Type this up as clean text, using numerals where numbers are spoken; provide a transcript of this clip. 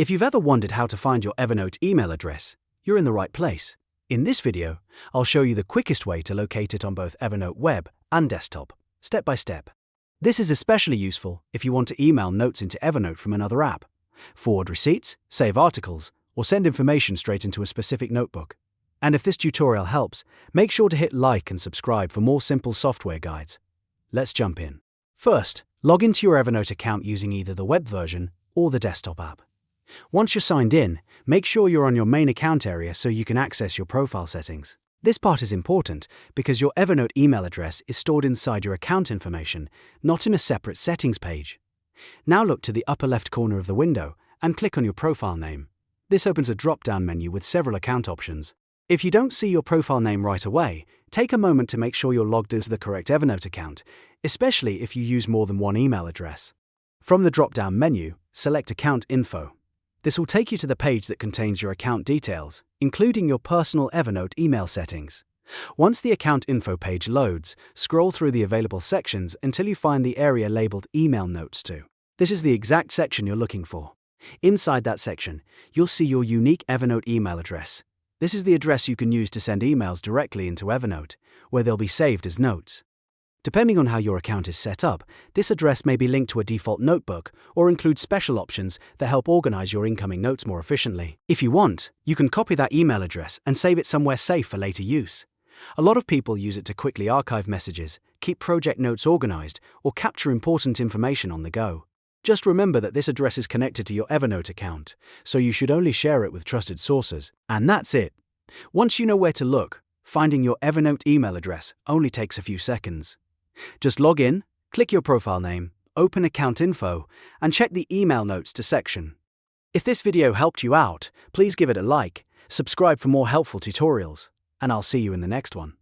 If you've ever wondered how to find your Evernote email address, you're in the right place. In this video, I'll show you the quickest way to locate it on both Evernote web and desktop, step by step. This is especially useful if you want to email notes into Evernote from another app, forward receipts, save articles, or send information straight into a specific notebook. And if this tutorial helps, make sure to hit like and subscribe for more simple software guides. Let's jump in. First, log into your Evernote account using either the web version or the desktop app. Once you're signed in, make sure you're on your main account area so you can access your profile settings. This part is important because your Evernote email address is stored inside your account information, not in a separate settings page. Now look to the upper left corner of the window and click on your profile name. This opens a drop-down menu with several account options. If you don't see your profile name right away, take a moment to make sure you're logged into the correct Evernote account, especially if you use more than one email address. From the drop-down menu, select Account Info. This will take you to the page that contains your account details, including your personal Evernote email settings. Once the Account Info page loads, scroll through the available sections until you find the area labeled Email Notes to. This is the exact section you're looking for. Inside that section, you'll see your unique Evernote email address. This is the address you can use to send emails directly into Evernote, where they'll be saved as notes. Depending on how your account is set up, this address may be linked to a default notebook or include special options that help organize your incoming notes more efficiently. If you want, you can copy that email address and save it somewhere safe for later use. A lot of people use it to quickly archive messages, keep project notes organized, or capture important information on the go. Just remember that this address is connected to your Evernote account, so you should only share it with trusted sources. And that's it. Once you know where to look, finding your Evernote email address only takes a few seconds. Just log in, click your profile name, open Account Info, and check the Email Notes to section. If this video helped you out, please give it a like, subscribe for more helpful tutorials, and I'll see you in the next one.